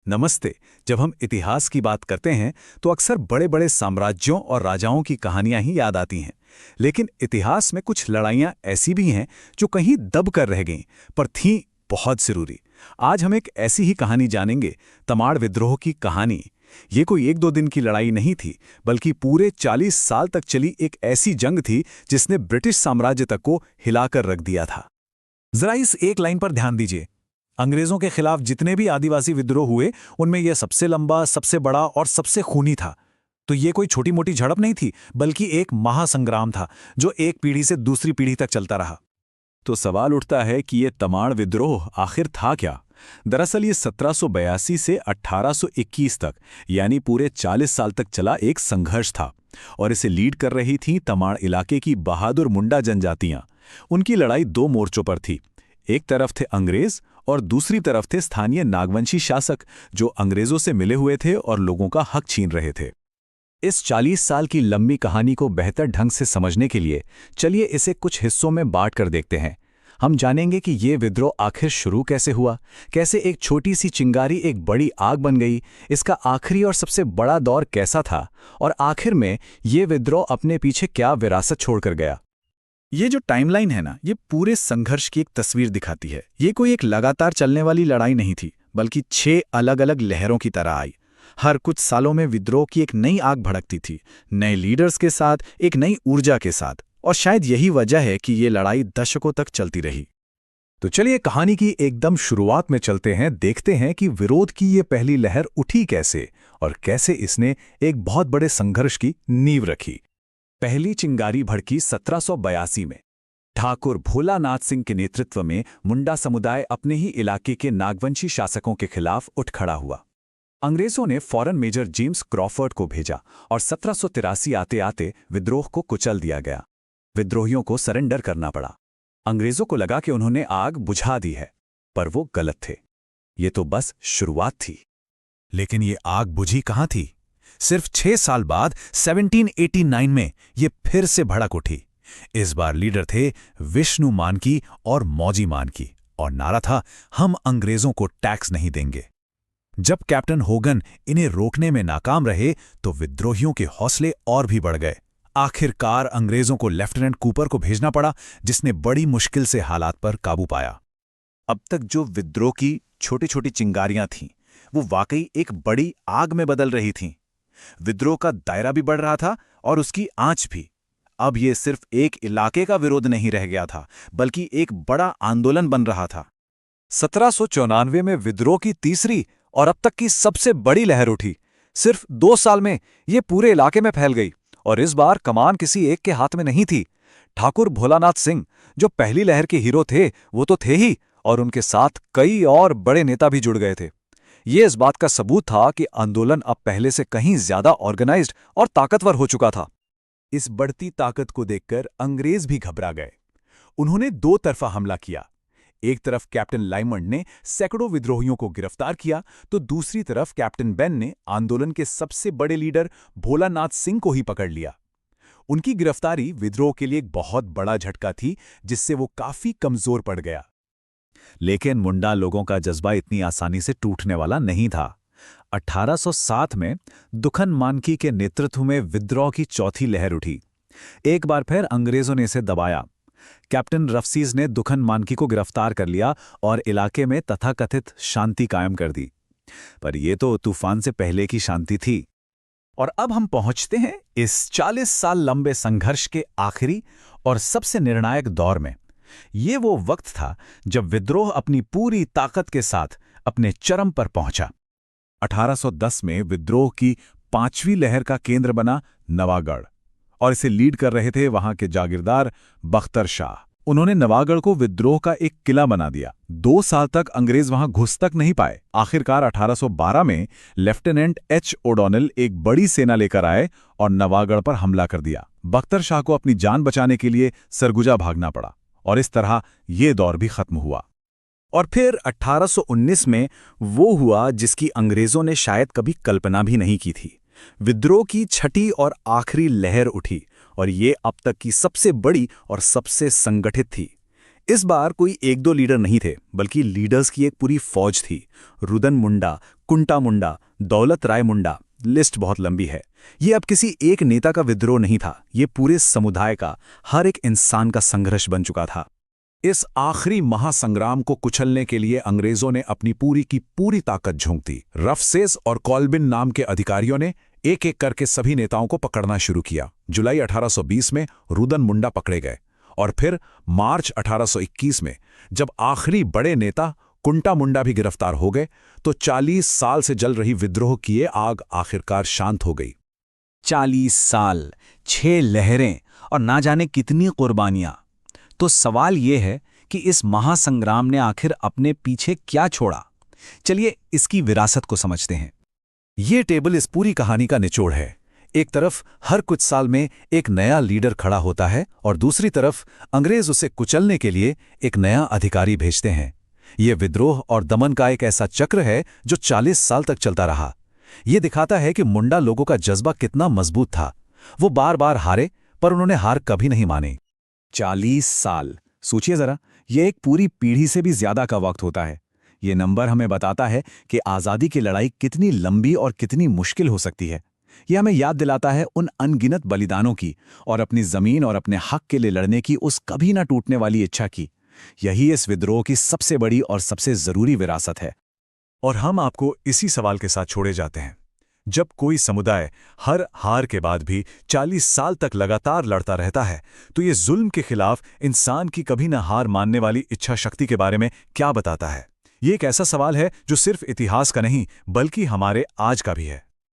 नमस्ते। जब हम इतिहास की बात करते हैं तो अक्सर बड़े बड़े साम्राज्यों और राजाओं की कहानियां ही याद आती हैं। लेकिन इतिहास में कुछ लड़ाइयां ऐसी भी हैं जो कहीं दब कर रह गईं, पर थीं बहुत जरूरी। आज हम एक ऐसी ही कहानी जानेंगे, तमाड़ विद्रोह की कहानी। ये कोई एक दो दिन की लड़ाई नहीं थी, बल्कि पूरे 40 साल तक चली एक ऐसी जंग थी जिसने ब्रिटिश साम्राज्य तक को हिलाकर रख दिया था। जरा इस एक लाइन पर ध्यान दीजिए। अंग्रेजों के खिलाफ जितने भी आदिवासी विद्रोह हुए, उनमें यह सबसे लंबा, सबसे बड़ा और सबसे खूनी था। तो ये कोई छोटी मोटी झड़प नहीं थी, बल्कि एक महासंग्राम था जो एक पीढ़ी से दूसरी पीढ़ी तक चलता रहा। तो सवाल उठता है कि ये तमाड़ विद्रोह आखिर था क्या? दरअसल ये 1782 से 1821 तक, यानी पूरे 40 साल तक चला एक संघर्ष था। और इसे लीड कर रही थीं तमाड़ इलाके की बहादुर मुंडा जनजातियां। उनकी लड़ाई दो मोर्चों पर थी। एक तरफ थे अंग्रेज और दूसरी तरफ थे स्थानीय नागवंशी शासक, जो अंग्रेजों से मिले हुए थे और लोगों का हक छीन रहे थे। इस 40 साल की लंबी कहानी को बेहतर ढंग से समझने के लिए चलिए इसे कुछ हिस्सों में बांट कर देखते हैं। हम जानेंगे कि ये विद्रोह आखिर शुरू कैसे हुआ, कैसे एक छोटी सी चिंगारी एक बड़ी आग बन गई, इसका आखिरी और सबसे बड़ा दौर कैसा था, और आखिर में ये विद्रोह अपने पीछे क्या विरासत छोड़कर गया। ये जो टाइमलाइन है ना, ये पूरे संघर्ष की एक तस्वीर दिखाती है। ये कोई एक लगातार चलने वाली लड़ाई नहीं थी, बल्कि 6 अलग अलग लहरों की तरह आई। हर कुछ सालों में विद्रोह की एक नई आग भड़कती थी, नए लीडर्स के साथ, एक नई ऊर्जा के साथ। और शायद यही वजह है कि ये लड़ाई दशकों तक चलती रही। तो चलिए कहानी की एकदम शुरुआत में चलते हैं, देखते हैं कि विरोध की ये पहली लहर उठी कैसे और कैसे इसने एक बहुत बड़े संघर्ष की नींव रखी। पहली चिंगारी भड़की 1782 में। ठाकुर भोलानाथ सिंह के नेतृत्व में मुंडा समुदाय अपने ही इलाके के नागवंशी शासकों के खिलाफ उठ खड़ा हुआ। अंग्रेजों ने फौरन मेजर जेम्स क्रॉफर्ड को भेजा और 1783 आते आते विद्रोह को कुचल दिया गया। विद्रोहियों को सरेंडर करना पड़ा। अंग्रेजों को लगा कि उन्होंने आग बुझा दी है, पर वो गलत थे। ये तो बस शुरुआत थी। लेकिन ये आग बुझी कहाँ थी? सिर्फ 6 साल बाद 1789 में ये फिर से भड़क उठी। इस बार लीडर थे विष्णु मानकी और मौजी मानकी, और नारा था, हम अंग्रेजों को टैक्स नहीं देंगे। जब कैप्टन होगन इन्हें रोकने में नाकाम रहे तो विद्रोहियों के हौसले और भी बढ़ गए। आखिरकार अंग्रेजों को लेफ्टिनेंट कूपर को भेजना पड़ा, जिसने बड़ी मुश्किल से हालात पर काबू पाया। अब तक जो विद्रोह की छोटी छोटी चिंगारियां थीं, वो वाकई एक बड़ी आग में बदल रही थीं। विद्रोह का दायरा भी बढ़ रहा था और उसकी आंच भी। अब ये सिर्फ एक इलाके का विरोध नहीं रह गया था, बल्कि एक बड़ा आंदोलन बन रहा था। 1794 में विद्रोह की तीसरी और अब तक की सबसे बड़ी लहर उठी। सिर्फ 2 साल में ये पूरे इलाके में फैल गई, और इस बार कमान किसी एक के हाथ में नहीं थी। ठाकुर भोलानाथ सिंह, जो पहली लहर के हीरो थे, वो तो थे ही, और उनके साथ कई और बड़े नेता भी जुड़ गए थे। ये इस बात का सबूत था कि आंदोलन अब पहले से कहीं ज्यादा ऑर्गेनाइज्ड और ताकतवर हो चुका था। इस बढ़ती ताकत को देखकर अंग्रेज भी घबरा गए। उन्होंने 2 तरफा हमला किया। एक तरफ कैप्टन लाइमंड ने सैकड़ों विद्रोहियों को गिरफ्तार किया, तो दूसरी तरफ कैप्टन बेन ने आंदोलन के सबसे बड़े लीडर भोलानाथ सिंह को ही पकड़ लिया। उनकी गिरफ्तारी विद्रोह के लिए एक बहुत बड़ा झटका थी, जिससे वो काफी कमजोर पड़ गया। लेकिन मुंडा लोगों का जज्बा इतनी आसानी से टूटने वाला नहीं था। 1807 में दुखन मानकी के नेतृत्व में विद्रोह की चौथी लहर उठी। एक बार फिर अंग्रेजों ने इसे दबाया। कैप्टन रफसीज ने दुखन मानकी को गिरफ्तार कर लिया और इलाके में तथाकथित शांति कायम कर दी। पर यह तो तूफान से पहले की शांति थी। और अब हम पहुंचते हैं इस 40 साल लंबे संघर्ष के आखिरी और सबसे निर्णायक दौर में। ये वो वक्त था जब विद्रोह अपनी पूरी ताकत के साथ अपने चरम पर पहुंचा। 1810 में विद्रोह की 5वीं लहर का केंद्र बना नवागढ़, और इसे लीड कर रहे थे वहां के जागीरदार बख्तर शाह। उन्होंने नवागढ़ को विद्रोह का एक किला बना दिया। 2 साल तक अंग्रेज वहां घुस तक नहीं पाए। आखिरकार 1812 में लेफ्टिनेंट एच ओडोनिल एक बड़ी सेना लेकर आए और नवागढ़ पर हमला कर दिया। बख्तर शाह को अपनी जान बचाने के लिए सरगुजा भागना पड़ा, और इस तरह ये दौर भी खत्म हुआ। और फिर 1819 में वो हुआ जिसकी अंग्रेजों ने शायद कभी कल्पना भी नहीं की थी। विद्रोह की छठी और आखिरी लहर उठी, और ये अब तक की सबसे बड़ी और सबसे संगठित थी। इस बार कोई एक दो लीडर नहीं थे, बल्कि लीडर्स की एक पूरी फौज थी। रुदन मुंडा, कुंटा मुंडा, दौलत राय मुंडा, लिस्ट बहुत लंबी है। ये अब किसी एक नेता का विद्रोह नहीं था, ये पूरे समुदाय का, हर एक इंसान का संघर्ष बन चुका था। इस आखिरी महासंग्राम को कुचलने के लिए अंग्रेजों ने अपनी पूरी की पूरी ताकत झोंक दी। रफसेस और कॉल्बिन नाम के अधिकारियों ने एक एक करके सभी नेताओं को पकड़ना शुरू किया। जुलाई 1820 में रुदन मुंडा पकड़े गए और फिर मार्च 1821 में जब आखिरी बड़े नेता कुंटा मुंडा भी गिरफ्तार हो गए तो 40 साल से जल रही विद्रोह की ये आग आखिरकार शांत हो गई। 40 साल, 6 लहरें और ना जाने कितनी कुर्बानियां। तो सवाल ये है कि इस महासंग्राम ने आखिर अपने पीछे क्या छोड़ा। चलिए इसकी विरासत को समझते हैं। ये टेबल इस पूरी कहानी का निचोड़ है। एक तरफ हर कुछ साल में एक नया लीडर खड़ा होता है और दूसरी तरफ अंग्रेज उसे कुचलने के लिए एक नया अधिकारी भेजते हैं। ये विद्रोह और दमन का एक ऐसा चक्र है जो 40 साल तक चलता रहा। ये दिखाता है कि मुंडा लोगों का जज्बा कितना मजबूत था। वो बार बार हारे पर उन्होंने हार कभी नहीं मानी। 40 साल, सोचिए जरा, ये एक पूरी पीढ़ी से भी ज्यादा का वक्त होता है। ये नंबर हमें बताता है कि आज़ादी की लड़ाई कितनी लंबी और कितनी मुश्किल हो सकती है। ये हमें याद दिलाता है उन अनगिनत बलिदानों की और अपनी जमीन और अपने हक के लिए लड़ने की उस कभी ना टूटने वाली इच्छा की। यही इस विद्रोह की सबसे बड़ी और सबसे जरूरी विरासत है। और हम आपको इसी सवाल के साथ छोड़े जाते हैं। जब कोई समुदाय हर हार के बाद भी 40 साल तक लगातार लड़ता रहता है तो ये जुल्म के खिलाफ इंसान की कभी न हार मानने वाली इच्छा शक्ति के बारे में क्या बताता है। ये एक ऐसा सवाल है जो सिर्फ इतिहास का नहीं बल्कि हमारे आज का भी है।